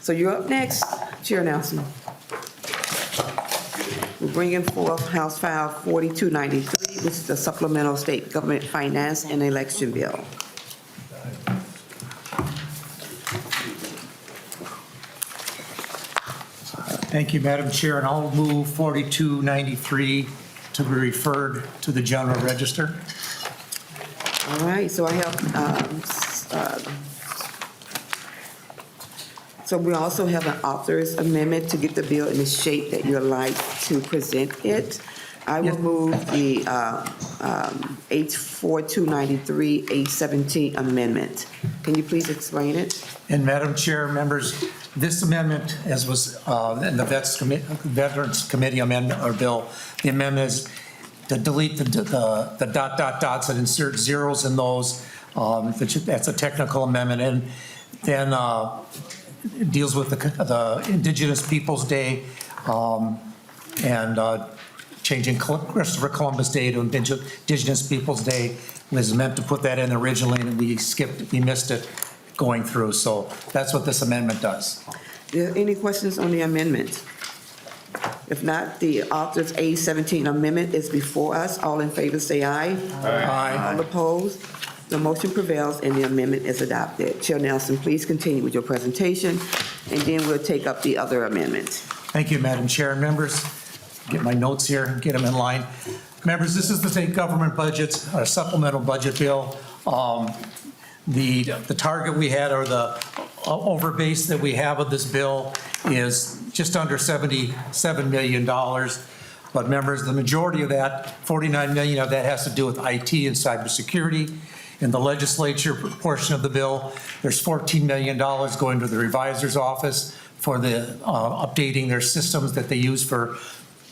So you're up next, Chair Nelson. We're bringing forth House File 4293, which is the Supplemental State Government Finance and Election Bill. Thank you, Madam Chair, and I'll move 4293 to be referred to the General Register. All right, so I have, so we also have an author's amendment to get the bill in the shape that you'd like to present it. I will Yes. move the H4293, A17 Amendment. Can you please explain it? And Madam Chair, members, this amendment, as was in the Veterans Committee amendment or bill, the amendment is to delete the dots and insert zeros in those. That's a technical amendment, and then it deals with the Indigenous Peoples Day and changing Christopher Columbus Day to Indigenous Peoples Day. It was meant to put that in originally, and we missed it going through. So that's what this amendment does. Any questions on the amendment? If not, the author's A17 Amendment is before us. All in favor say aye. Aye. All opposed? The motion prevails and the amendment is adopted. Chair Nelson, please continue with your presentation, and then we'll take up the other amendments. Thank you, Madam Chair and members. Get my notes here and get them in line. Members, this is the state government budget, our supplemental budget bill. The target we had, or the overbase that we have of this bill, is just under $77 million. But members, the majority of that, 49 million of that, has to do with IT and cybersecurity. In the legislature portion of the bill, there's $14 million going to the revisor's office for the updating their systems that they use for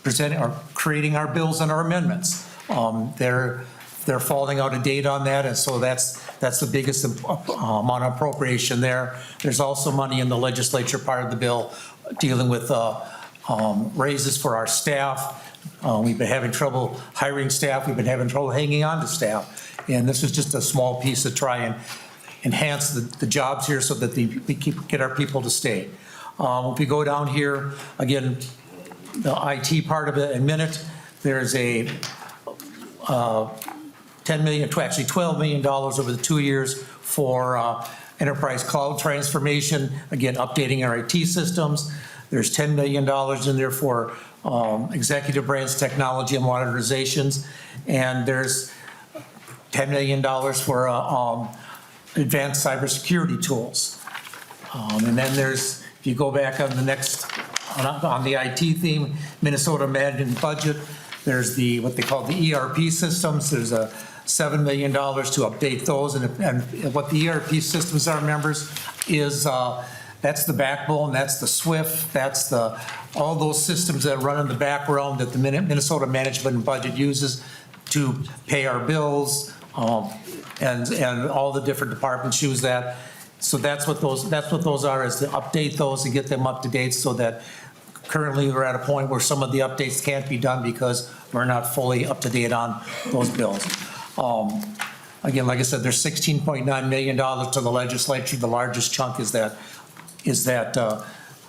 presenting or creating our bills and our amendments. They're falling out of date on that, and so that's the biggest amount of appropriation there. There's also money in the legislature part of the bill dealing with raises for our staff. We've been having trouble hiring staff. We've been having trouble hanging on to staff, and this is just a small piece to try and enhance the jobs here so that we get our people to stay. If we go down here again, the IT part of it in a minute, there's a $10 million, actually $12 million over the 2 years for enterprise cloud transformation, again, updating our IT systems. There's $10 million in there for executive branch technology and modernizations, and there's $10 million for advanced cybersecurity tools. And then there's, if you go back on the next, on the IT theme, Minnesota management budget, there's what they call the ERP systems. There's a $7 million to update those, and what the ERP systems are, members, is that's the backbone, that's the SWIFT, that's all those systems that run in the background that the Minnesota management budget uses to pay our bills, and all the different departments use that. So that's what those are, is to update those and get them up to date, so that currently we're at a point where some of the updates can't be done because we're not fully up to date on those bills. Again, like I said, there's $16.9 million to the legislature. The largest chunk is that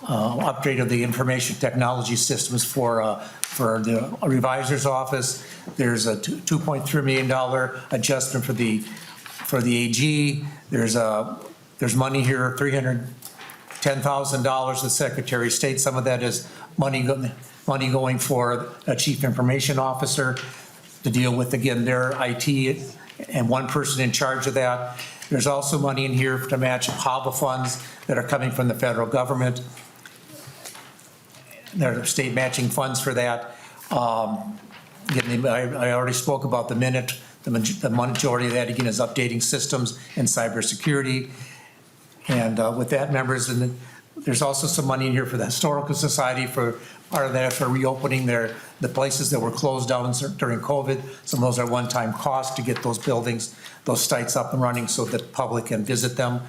upgrade of the information technology systems for the revisor's office. There's a $2.3 million adjustment for the AG. There's money here, $310,000 the Secretary of State. Some of that is money going for a chief information officer to deal with, again, their IT and one person in charge of that. There's also money in here to match HAVA funds that are coming from the federal government. There are state matching funds for that. Again, I already spoke about the majority of that, again, is updating systems and cybersecurity. And with that, members, and there's also some money in here for the Historical Society for part of that, for reopening the places that were closed down during COVID. Some of those are one-time costs to get those buildings, those sites up and running so that the public can visit them.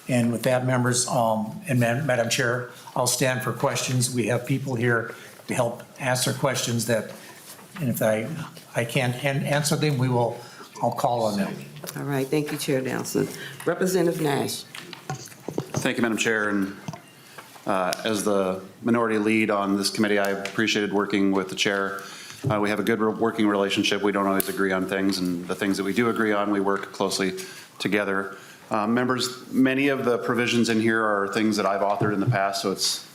And with that, members, and Madam Chair, I'll stand for questions. We have people here to help answer questions that, and if I can't answer them, I'll call on them. All right, thank you, Chair Nelson. Representative Nash. Thank you, Madam Chair, and As the minority lead on this committee, I appreciated working with the chair. We have a good working relationship. We don't always agree on things, and the things that we do agree on, we work closely together. Members, many of the provisions in here are things that I've authored in the past, so it's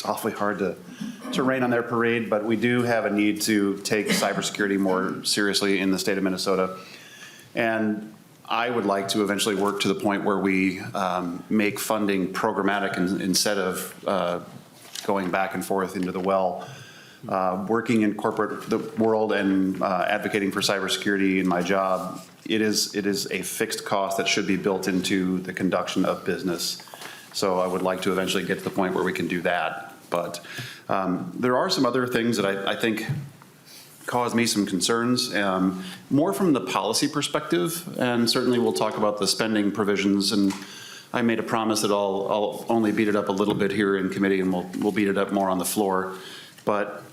awfully hard to rain on their parade, but we do have a need to take cybersecurity more seriously in the state of Minnesota. And I would like to eventually work to the point where we make funding programmatic instead of going back and forth into the well. Working in corporate world and advocating for cybersecurity in my job, it is a fixed cost that should be built into the conduction of business. So I would like to eventually get to the point where we can do that. But there are some other things that I think cause me some concerns, more from the policy perspective, and certainly we'll talk about the spending provisions, and I made a promise that I'll only beat it up a little bit here in committee, and we'll beat it up more on the floor. But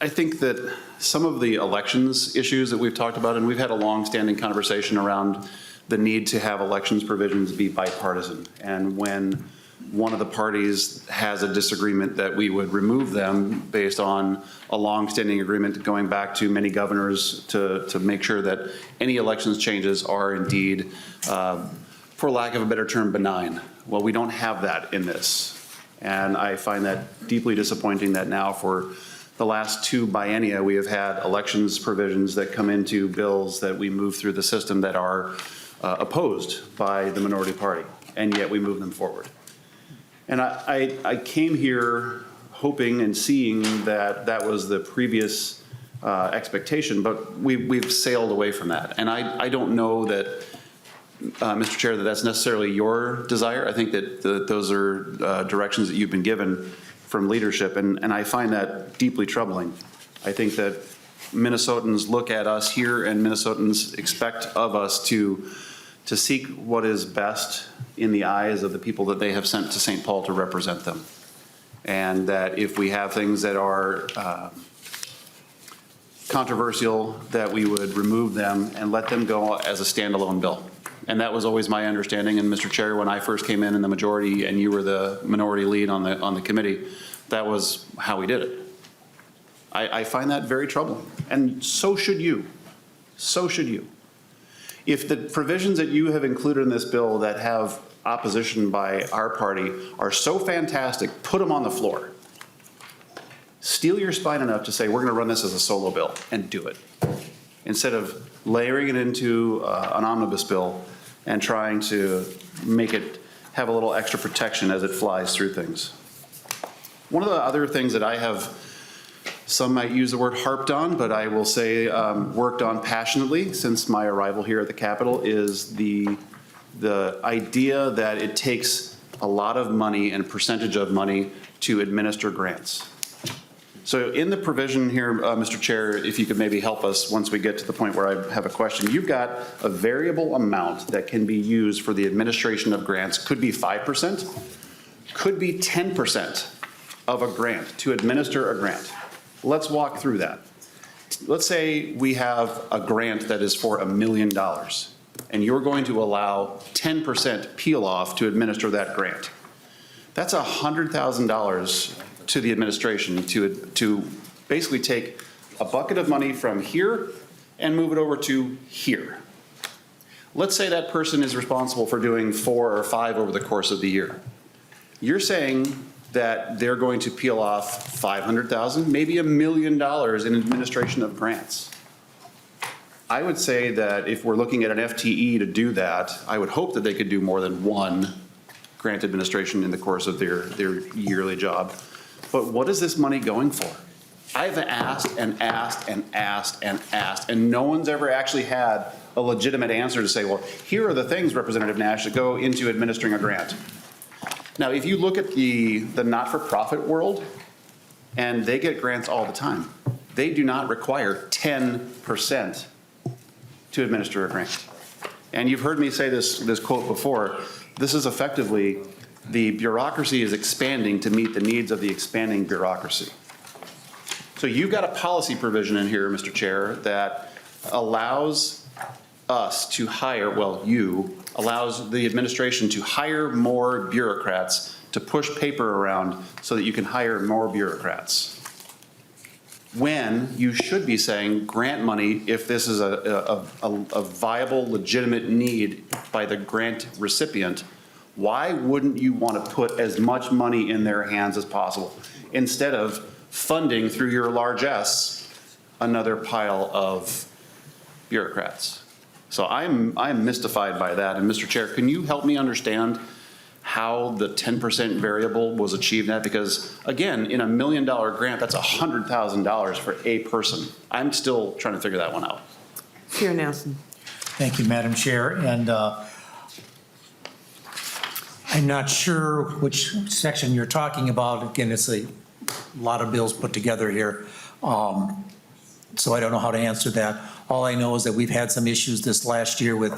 I think that some of the elections issues that we've talked about, and we've had a long-standing conversation around the need to have elections provisions be bipartisan, and when one of the parties has a disagreement, that we would remove them based on a long-standing agreement going back to many governors to make sure that any elections changes are indeed, for lack of a better term, benign. Well, we don't have that in this. And I find that deeply disappointing that now for the last 2 biennia, we have had elections provisions that come into bills that we move through the system that are opposed by the minority party, and yet we move them forward. And I came here hoping and seeing that that was the previous expectation, but we've sailed away from that. And I don't know that, Mr. Chair, that that's necessarily your desire. I think that those are directions that you've been given from leadership, and I find that deeply troubling. I think that Minnesotans look at us here, and Minnesotans expect of us to seek what is best in the eyes of the people that they have sent to St. Paul to represent them. And that if we have things that are controversial, that we would remove them and let them go as a standalone bill. And that was always my understanding. And Mr. Chair, when I first came in the majority and you were the minority lead on the committee, that was how we did it. I find that very troubling. And so should you. So should you. If the provisions that you have included in this bill that have opposition by our party are so fantastic, put them on the floor. Steel your spine enough to say, we're going to run this as a solo bill, and do it. Instead of layering it into an omnibus bill and trying to make it have a little extra protection as it flies through things. One of the other things that I have, some might use the word harped on, but I will say worked on passionately since my arrival here at the Capitol, is the idea that it takes a lot of money and percentage of money to administer grants. So in the provision here, Mr. Chair, if you could maybe help us once we get to the point where I have a question, you've got a variable amount that can be used for the administration of grants. Could be 5%, could be 10% of a grant to administer a grant. Let's walk through that. Let's say we have a grant that is for $1 million, and you're going to allow 10% peel off to administer that grant. That's $100,000 to the administration to basically take a bucket of money from here and move it over to here. Let's say that person is responsible for doing 4 or 5 over the course of the year. You're saying that they're going to peel off $500,000, maybe $1 million in administration of grants. I would say that if we're looking at an FTE to do that, I would hope that they could do more than 1 grant administration in the course of their yearly job. But what is this money going for? I've asked and asked and asked and asked, and no one's ever actually had a legitimate answer to say, well, here are the things, Representative Nash, that go into administering a grant. Now, if you look at the not-for-profit world, and they get grants all the time, they do not require 10% to administer a grant. And you've heard me say this quote before. This is effectively, the bureaucracy is expanding to meet the needs of the expanding bureaucracy. So you've got a policy provision in here, Mr. Chair, that allows us to hire, well, allows the administration to hire more bureaucrats to push paper around so that you can hire more bureaucrats. When you should be saying grant money if this is a viable, legitimate need by the grant recipient. Why wouldn't you want to put as much money in their hands as possible instead of funding through your largesse another pile of bureaucrats? So I'm mystified by that. And Mr. Chair, can you help me understand how the 10% variable was achieved at? Because again, in $1 million grant, that's $100,000 for a person. I'm still trying to figure that one out. Chair Nelson. Thank you, Madam Chair. And I'm not sure which section you're talking about. Again, it's a lot of bills put together here. So I don't know how to answer that. All I know is that we've had some issues this last year with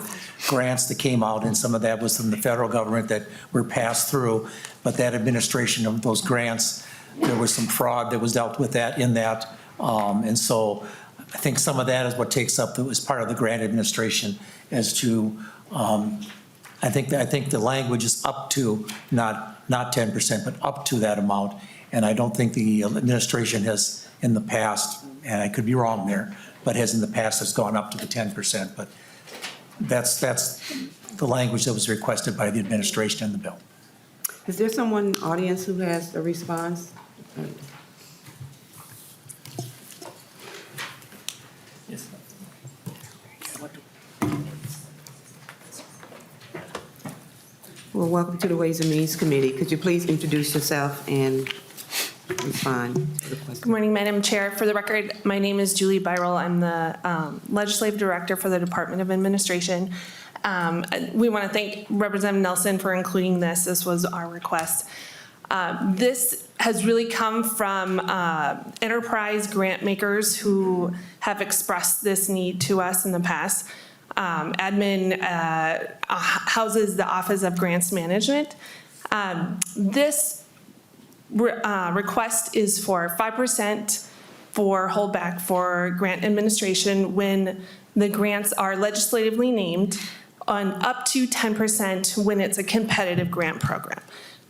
grants that came out, and some of that was from the federal government that were passed through. But that administration of those grants, there was some fraud that was dealt with in that. And so I think some of that is what takes up, as part of the grant administration as to, I think the language is up to, not 10%, but up to that amount. And I don't think the administration has in the past, and I could be wrong there, but has in the past has gone up to the 10%. But that's the language that was requested by the administration in the bill. Is there someone in the audience who has a response? Yes. Well, welcome to the Ways and Means Committee. Could you please introduce yourself and respond to the question? Good morning, Madam Chair. For the record, my name is Julie Byrel. I'm the Legislative Director for the Department of Administration. We want to thank Representative Nelson for including this. This was our request. This has really come from enterprise grant makers who have expressed this need to us in the past. Admin houses the Office of Grants Management. This request is for 5% for holdback for grant administration when the grants are legislatively named, on up to 10% when it's a competitive grant program.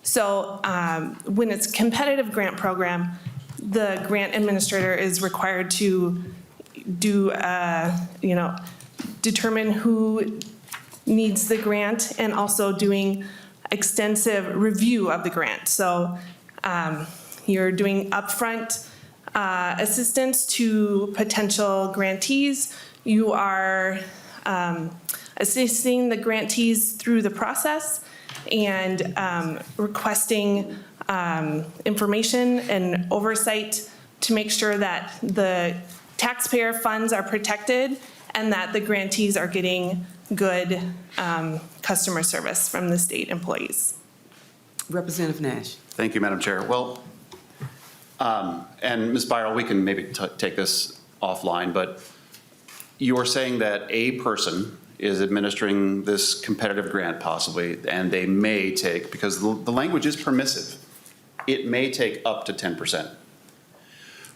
So when it's a competitive grant program, the grant administrator is required to do, determine who needs the grant and also doing extensive review of the grant. So you're doing upfront assistance to potential grantees. You are assisting the grantees through the process and requesting information and oversight to make sure that the taxpayer funds are protected and that the grantees are getting good customer service from the state employees. Representative Nash. Thank you, Madam Chair. Well, and Ms. Byrel, we can maybe take this offline, but you're saying that a person is administering this competitive grant possibly, and they may take, because the language is permissive, it may take up to 10%.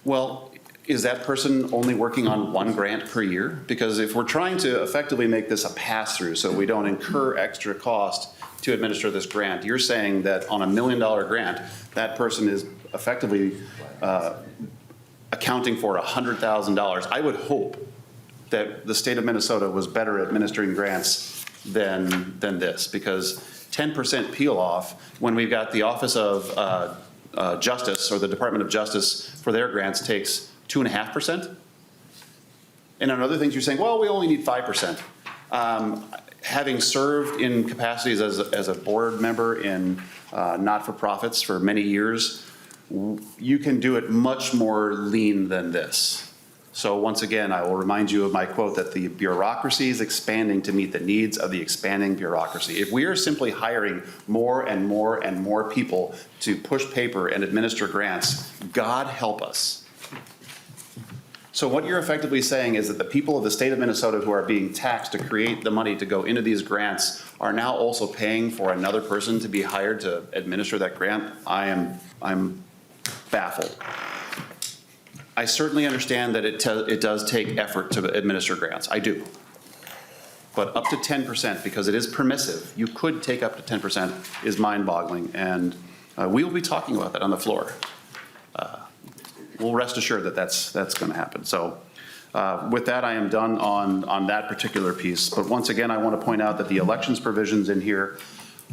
Well, is that person only working on one grant per year? Because if we're trying to effectively make this a pass-through so we don't incur extra cost to administer this grant, you're saying that on $1 million grant, that person is effectively accounting for $100,000. I would hope that the state of Minnesota was better at administering grants than this, because 10% peel off when we've got the Office of Justice or the Department of Justice for their grants takes 2.5%. And on other things you're saying, well, we only need 5%. Having served in capacities as a board member in not-for-profits for many years, you can do it much more lean than this. So once again, I will remind you of my quote that the bureaucracy is expanding to meet the needs of the expanding bureaucracy. If we are simply hiring more and more and more people to push paper and administer grants, God help us. So what you're effectively saying is that the people of the state of Minnesota who are being taxed to create the money to go into these grants are now also paying for another person to be hired to administer that grant. I'm baffled. I certainly understand that it does take effort to administer grants. I do. But up to 10%, because it is permissive, you could take up to 10%, is mind-boggling. And We will be talking about that on the floor. We'll rest assured that that's going to happen. So with that, I am done on that particular piece. But once again, I want to point out that the elections provisions in here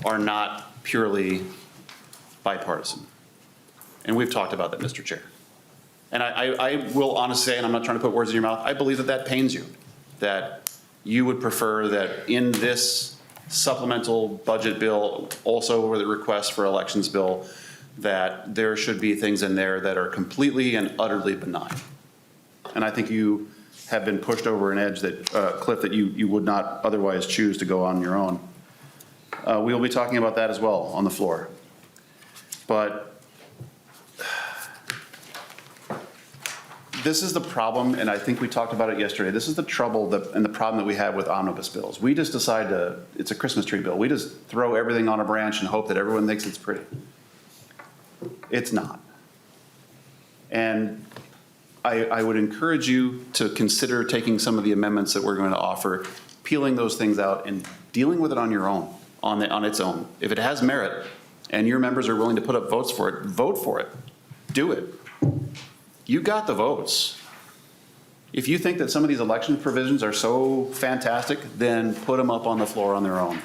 are not purely bipartisan. And we've talked about that, Mr. Chair. And I will honestly say, and I'm not trying to put words in your mouth, I believe that that pains you, that you would prefer that in this supplemental budget bill, also with the request for elections bill, that there should be things in there that are completely and utterly benign. And I think you have been pushed over an edge that, Cliff, that you would not otherwise choose to go on your own. We will be talking about that as well on the floor. But this is the problem, and I think we talked about it yesterday. This is the trouble and the problem that we have with omnibus bills. We just decide it's a Christmas tree bill. We just throw everything on a branch and hope that everyone thinks it's pretty. It's not. And I would encourage you to consider taking some of the amendments that we're going to offer, peeling those things out and dealing with it on your own, on its own. If it has merit and your members are willing to put up votes for it, vote for it. Do it. You got the votes. If you think that some of these election provisions are so fantastic, then put them up on the floor on their own.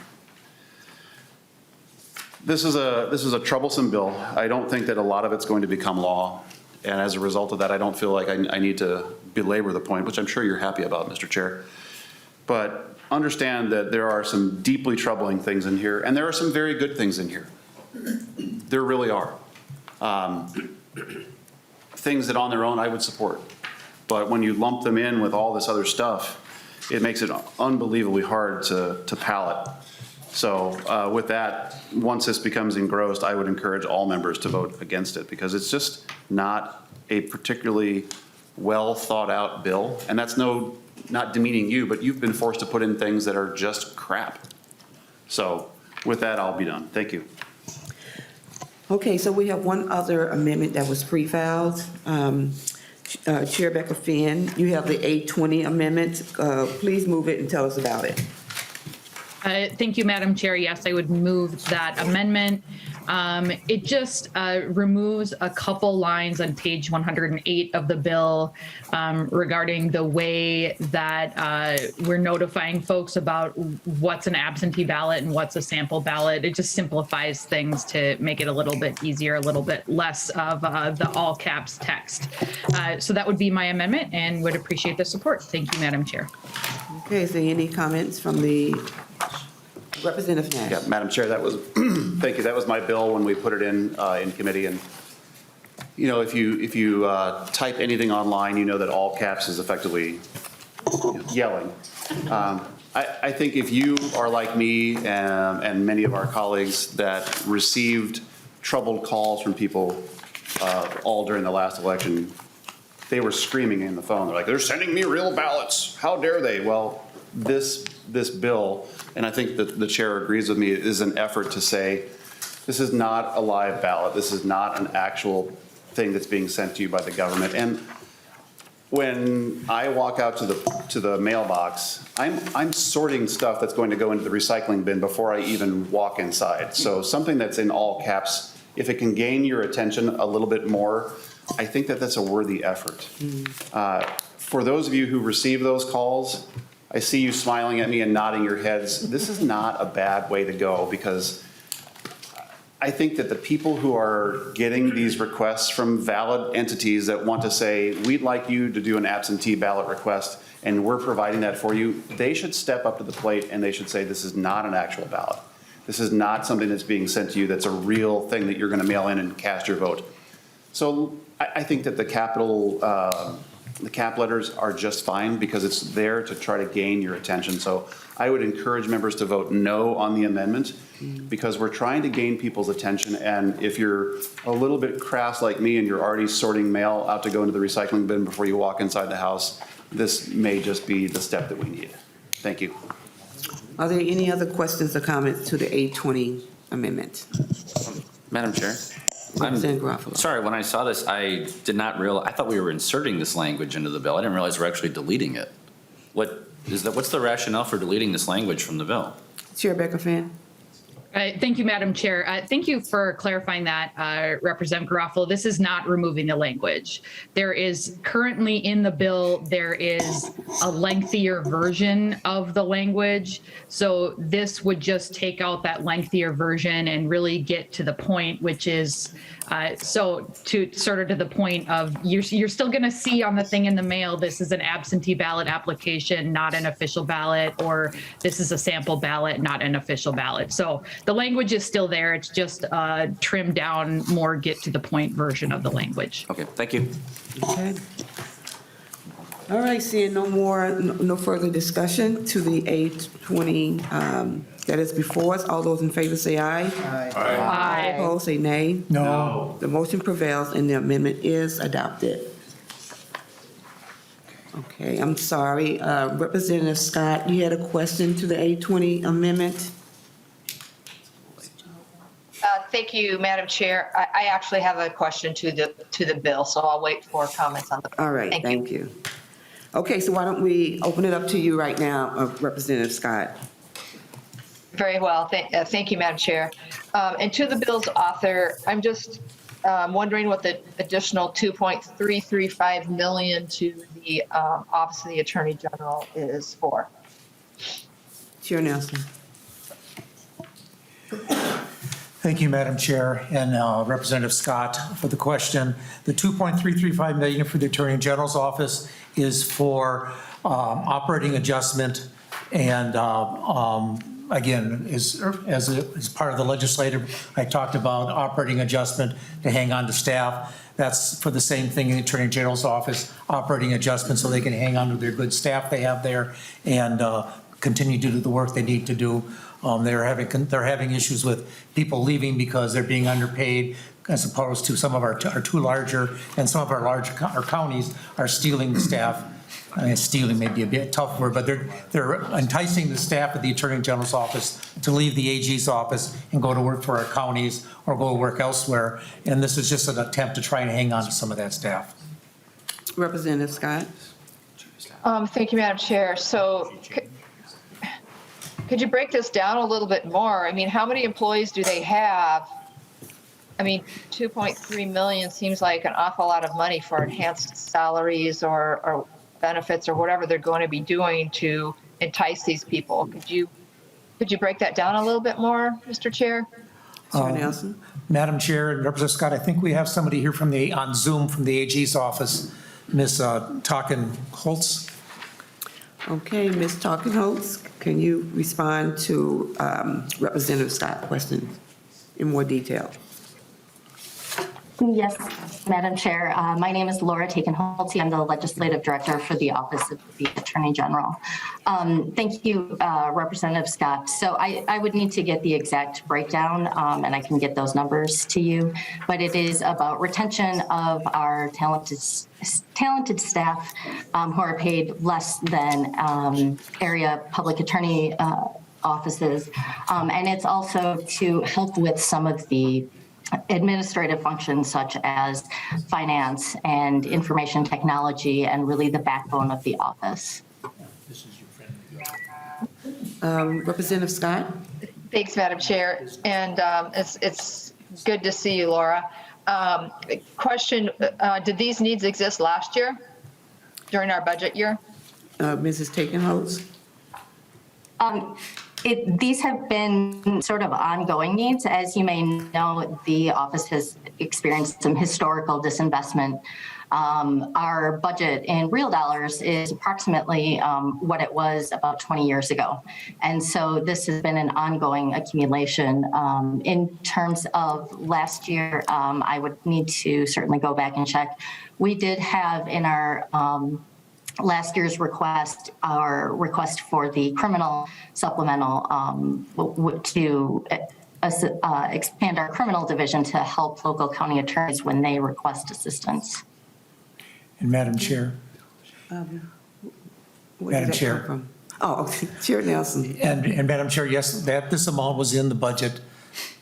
This is a troublesome bill. I don't think that a lot of it's going to become law. And as a result of that, I don't feel like I need to belabor the point, which I'm sure you're happy about, Mr. Chair. But understand that there are some deeply troubling things in here, and there are some very good things in here. There really are. Things that on their own I would support. But when you lump them in with all this other stuff, it makes it unbelievably hard to palate. So with that, once this becomes engrossed, I would encourage all members to vote against it because it's just not a particularly well thought out bill. And that's not demeaning you, but you've been forced to put in things that are just crap. So with that, I'll be done. Thank you. Okay, so we have one other amendment that was pre-filed. Chair Becker Finn, you have the A20 amendment. Please move it and tell us about it. Thank you, Madam Chair. Yes, I would move that amendment. It just removes a couple lines on page 108 of the bill regarding the way that we're notifying folks about what's an absentee ballot and what's a sample ballot. It just simplifies things to make it a little bit easier, a little bit less of the all caps text. So that would be my amendment and would appreciate the support. Thank you, Madam Chair. Okay, is there any comments from the Representative Nash? Yeah, Madam Chair, that was, thank you. That was my bill when we put it in committee. And, you know, if you type anything online, you know that all caps is effectively yelling. I think if you are like me and many of our colleagues that received troubled calls from people all during the last election, they were screaming in the phone. They're like, they're sending me real ballots. How dare they? Well, this bill, and I think that the chair agrees with me, is an effort to say, this is not a live ballot. This is not an actual thing that's being sent to you by the government. And when I walk out to the mailbox, I'm sorting stuff that's going to go into the recycling bin before I even walk inside. So something that's in all caps, if it can gain your attention a little bit more, I think that that's a worthy effort. For those of you who receive those calls, I see you smiling at me and nodding your heads. This is not a bad way to go because I think that the people who are getting these requests from valid entities that want to say, we'd like you to do an absentee ballot request and we're providing that for you, they should step up to the plate and they should say, this is not an actual ballot. This is not something that's being sent to you that's a real thing that you're going to mail in and cast your vote. So I think that the cap letters are just fine because it's there to try to gain your attention. So I would encourage members to vote no on the amendment because we're trying to gain people's attention. And if you're a little bit crass like me and you're already sorting mail out to go into the recycling bin before you walk inside the house, this may just be the step that we need. Thank you. Are there any other questions or comments to the A20 amendment? Madam Chair. Representative Garofalo. Sorry, when I saw this, I did not realize, I thought we were inserting this language into the bill. I didn't realize we're actually deleting it. What's the rationale for deleting this language from the bill? Chair Becker Finn. Thank you, Madam Chair. Thank you for clarifying that, Representative Garofalo. This is not removing the language. There is currently in the bill, there is a lengthier version of the language. So this would just take out that lengthier version and really get to the point, which is, so to sort of to the point of you're still going to see on the thing in the mail, this is an absentee ballot application, not an official ballot, or this is a sample ballot, not an official ballot. So the language is still there. It's just trimmed down, more get to the point version of the language. Okay, thank you. Okay. All right, seeing no further discussion to the A20 that is before us. All those in favor say aye. Aye. Opposed, say nay. No. The motion prevails and the amendment is adopted. Okay, I'm sorry. Representative Scott, you had a question to the A20 amendment? Thank you, Madam Chair. I actually have a question to the bill, so I'll wait for comments on the. All right, thank you. Okay, so why don't we open it up to you right now, Representative Scott? Very well. Thank you, Madam Chair. And to the bill's author, I'm just wondering what the additional $2.335 million to the Office of the Attorney General is for. Chair Nelson. Thank you, Madam Chair, and Representative Scott for the question. The $2.335 million for the Attorney General's office is for operating adjustment, and again, as part of the legislative, I talked about operating adjustment to hang on to staff. That's for the same thing in the Attorney General's office, operating adjustment so they can hang on to their good staff they have there and continue to do the work they need to do. They're having issues with people leaving because they're being underpaid, as opposed to some of our too larger, and some of our counties are stealing the staff. I mean, stealing may be a bit tough word, but they're enticing the staff at the Attorney General's office to leave the AG's office and go to work for our counties or go to work elsewhere. And this is just an attempt to try and hang on to some of that staff. Representative Scott. Thank you, Madam Chair. So could you break this down a little bit more? I mean, how many employees do they have? I mean, 2.3 million seems like an awful lot of money for enhanced salaries or benefits or whatever they're going to be doing to entice these people. Could you break that down a little bit more, Mr. Chair? Chair Nelson. Madam Chair and Representative Scott, I think we have somebody here on Zoom from the AG's office, Ms. Taken-Holtz. Okay, Ms. Taken-Holtz, can you respond to Representative Scott's question in more detail? Yes, Madam Chair. My name is Laura Taken-Holtz. I'm the Legislative Director for the Office of the Attorney General. Thank you, Representative Scott. So I would need to get the exact breakdown, and I can get those numbers to you, but it is about retention of our talented staff who are paid less than area public attorney offices. And it's also to help with some of the administrative functions such as finance and information technology and really the backbone of the office. Representative Scott? Thanks, Madam Chair. And it's good to see you, Laura. Question, did these needs exist last year during our budget year? Mrs. Taken-Holtz? These have been sort of ongoing needs. As you may know, the office has experienced some historical disinvestment. Our budget in real dollars is approximately what it was about 20 years ago. And so this has been an ongoing accumulation. In terms of last year, I would need to certainly go back and check. We did have in our last year's request, our request for the criminal supplemental to expand our criminal division to help local county attorneys when they request assistance. And Madam Chair. Where Madam did that Chair. come from? Oh, okay. Chair Nelson. And Madam Chair, yes, this amount was in the budget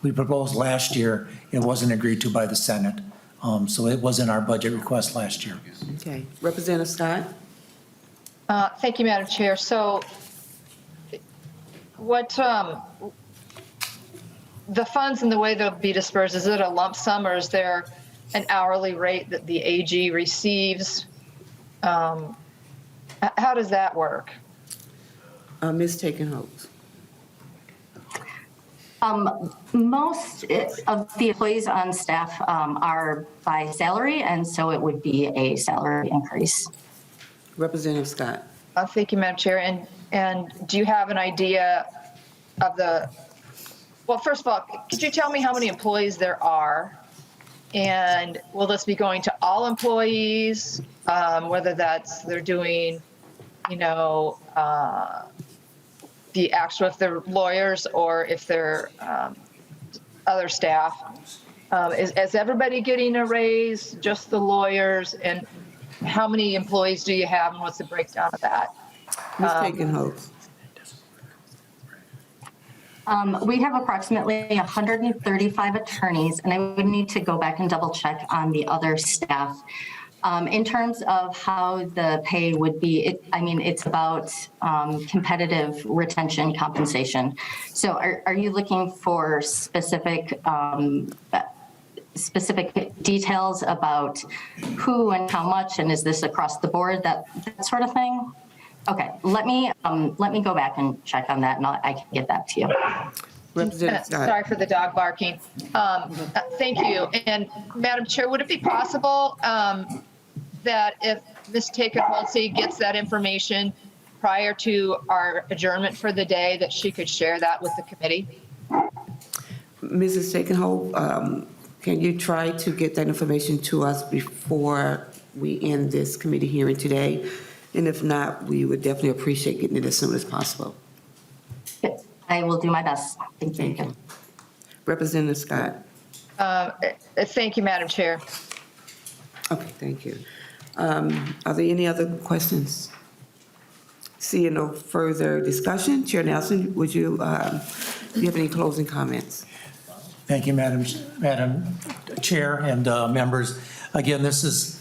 we proposed last year. It wasn't agreed to by the Senate. So it was in our budget request last year. Okay. Representative Scott? Thank you, Madam Chair. So what the funds and the way they'll be dispersed, is it a lump sum or is there an hourly rate that the AG receives? How does that work? Ms. Takenholt. Most of the employees on staff are by salary, and so it would be a salary increase. Representative Scott. Thank you, Madam Chair. And do you have an idea of well, first of all, could you tell me how many employees there are? And will this be going to all employees, whether they're doing, the actual, if they're lawyers or if they're other staff? Is everybody getting a raise, just the lawyers? And how many employees do you have and what's the breakdown of that? Ms. Takenholt. We have approximately 135 attorneys, and I would need to go back and double check on the other staff. In terms of how the pay would be, it's about competitive retention compensation. So are you looking for specific details about who and how much, and is this across the board, that sort of thing? Okay, let me go back and check on that, and I can get back to you. Representative Scott. Sorry for the dog barking. Thank you. And Madam Chair, would it be possible that if Ms. Takenholt gets that information prior to our adjournment for the day, that she could share that with the committee? Mrs. Takenholt, can you try to get that information to us before we end this committee hearing today? And if not, we would definitely appreciate getting it as soon as possible. I will do my best. Thank you. Representative Scott. Thank you, Madam Chair. Okay, thank you. Are there any other questions? Seeing no further discussion, Chair Nelson, would you, do you have any closing comments? Thank you, Madam Chair and members. Again, this is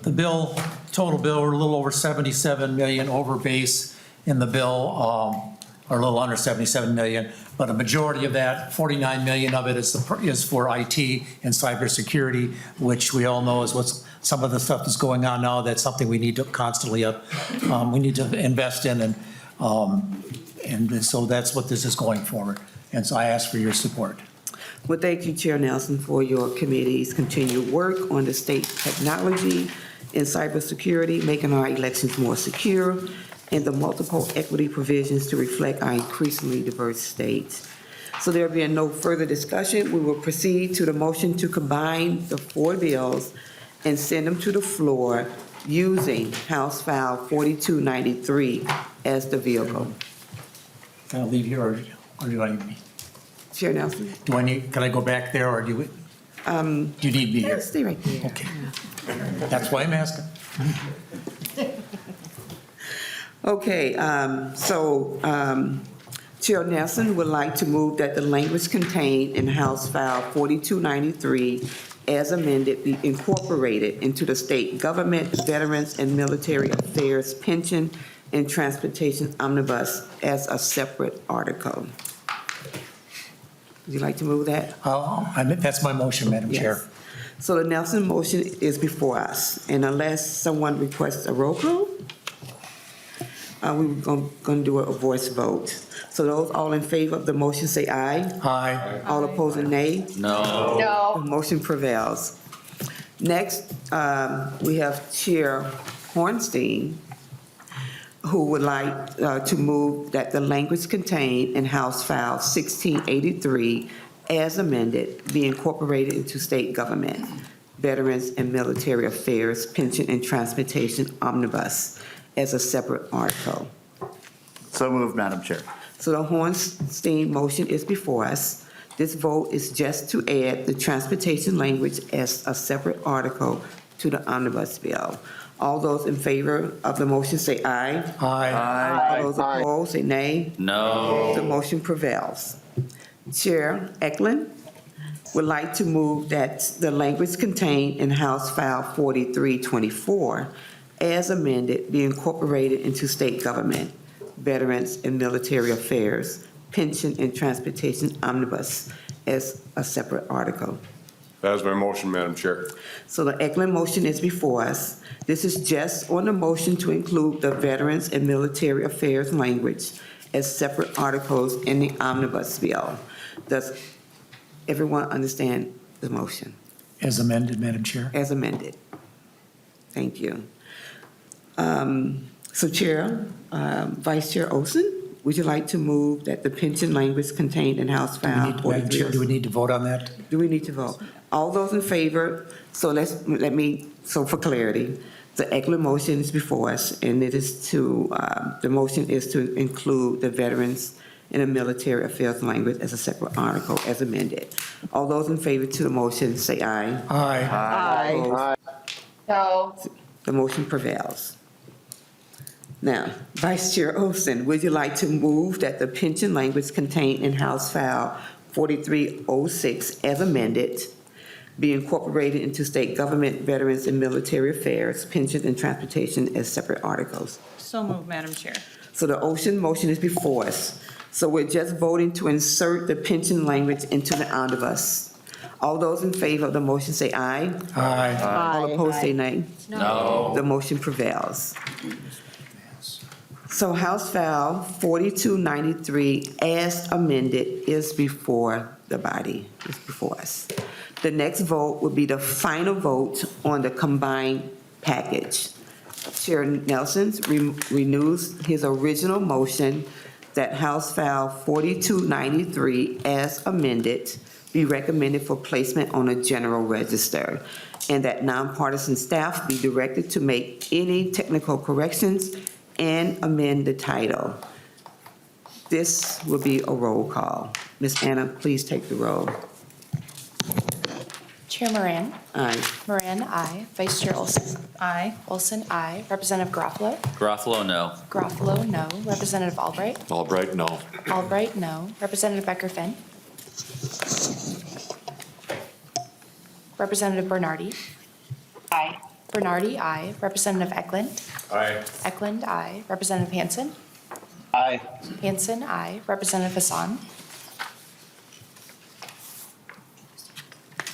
the bill, total bill, we're a little over 77 million over base in the bill, or a little under 77 million, but a majority of that, 49 million of it is for IT and cybersecurity, which we all know is what's some of the stuff that's going on now. That's something we need to constantly we need to invest in, and so that's what this is going forward. And so I ask for your support. Well, thank you, Chair Nelson, for your committee's continued work on the state technology and cybersecurity, making our elections more secure, and the multiple equity provisions to reflect our increasingly diverse states. So there being no further discussion, we will proceed to the motion to combine the four bills and send them to the floor using House File 4293 as the vehicle. Can I leave here, or do I need? Chair Nelson? Can I go back there, or do you need me here? Stay right there. Okay. That's why I'm asking. Okay, Chair Nelson would like to move that the language contained in House File 4293 as amended be incorporated into the state government, veterans, and military affairs pension and transportation omnibus as a separate article. Would you like to move that? That's my motion, Madam Chair. Yes. So the Nelson motion is before us, and unless someone requests a roll call, we're going to do a voice vote. So those all in favor of the motion say aye. Aye. All opposing nay. No. The motion prevails. Next, we have Chair Hornstein, who would like to move that the language contained in House File 1683 as amended be incorporated into state government, veterans, and military affairs pension and transportation omnibus as a separate article. So moved, Madam Chair. So the Hornstein motion is before us. This vote is just to add the transportation language as a separate article to the omnibus bill. All those in favor of the motion say aye. Aye. All those opposed say nay. No. The motion prevails. Chair Eklund would like to move that the language contained in House File 4324 as amended be incorporated into state government, veterans, and military affairs pension and transportation omnibus as a separate article. That is my motion, Madam Chair. So the Eklund motion is before us. This is just on the motion to include the Veterans and Military Affairs language as separate articles in the omnibus bill. Does everyone understand the motion As amended, Madam Chair. as amended? Thank you. So Chair, Vice Chair Olson, would you like to move that the pension language contained in House File Madam Chair, do we 43? need to vote on that? Do we need to vote? All those in favor, so so for clarity, the Eklund motion is before us, and it is to, the motion is to include the Veterans and the Military Affairs language as a separate article as amended. All those in favor to the motion, say aye. Aye. Opposed? No. The motion prevails. Now, Vice Chair Olson, would you like to move that the pension language contained in House File 4306 as amended be incorporated into state government, veterans, and military affairs, pension, and transportation as separate articles? So moved, Madam Chair. So the motion is before us. So we're just voting to insert the pension language into the omnibus. All those in favor of the motion say aye. Aye. All opposed say nay. No. The motion prevails. So House File 4293 as amended is before the body, is before us. The next vote will be the final vote on the combined package. Chair Nelson renews his original motion that House File 4293 as amended be recommended for placement on a general register, and that nonpartisan staff be directed to make any technical corrections and amend the title. This will be a roll call. Ms. Anna, please take the roll. Chair Moran. Aye. Moran, aye. Vice Chair Olson. Aye. Olson, aye. Representative Garofalo. Garofalo, no. Garofalo, no. Representative Albright. Albright, no. Albright, no. Representative Becker-Finn. Representative Bernardi. Aye. Bernardi, aye. Representative Eklund. Aye. Eklund, aye. Representative Hansen. Aye. Hansen, aye. Representative Hassan.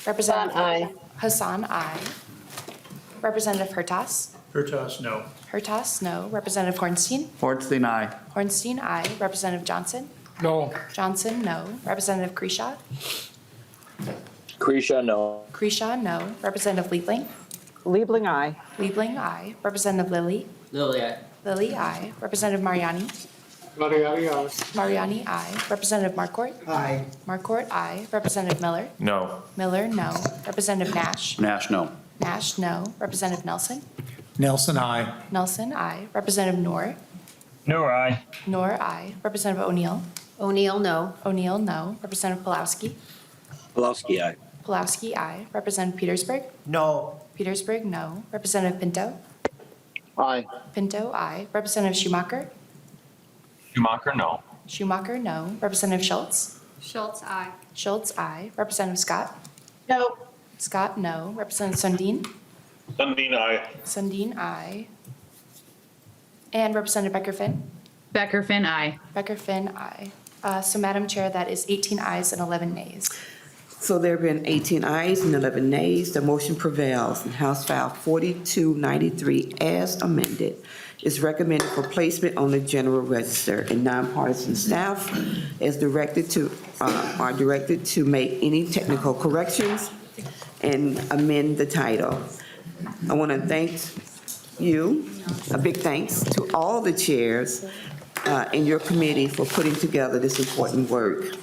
Representative Aye. Hassan, aye. Representative Hertas. Hertas, no. Hertas, no. Representative Hornstein. Hornstein, aye. Hornstein, aye. Representative Johnson. No. Johnson, no. Representative Kresha. Kresha, no. Kresha, no. Representative Liebling. Liebling, aye. Liebling, aye. Representative Lilly. Lily, aye. Lilly, aye. Representative Mariani. Mariani, aye. Mariani, aye. Representative Marcourt. Aye. Marcourt, aye. Representative Miller. No. Miller, no. Representative Nash. Nash, no. Nash, no. Representative Nelson. Nelson, aye. Nelson, aye. Representative Noor. No, aye. Noor, aye. Representative O'Neill. O'Neill, no. O'Neill, no. Representative Pulowski. Pulowski, aye. Pulowski, aye. Representative Petersburg. No. Petersburg, no. Representative Pinto. Aye. Pinto, aye. Representative Schumacher. Schumacher, no. Schumacher, no. Representative Schultz. Schultz, aye. Schultz, aye. Representative Scott. No. Scott, no. Representative Sundin. Sundin, aye. Sundin, aye. And Representative Becker-Finn. Becker-Finn, aye. Becker-Finn, aye. So Madam Chair, that is 18 ayes and 11 nays. So there have been 18 ayes and 11 nays. The motion prevails. And House File 4293 as amended is recommended for placement on the general register, and nonpartisan staff is are directed to make any technical corrections and amend the title. I want to thank you, a big thanks to all the chairs in your committee for putting together this important work.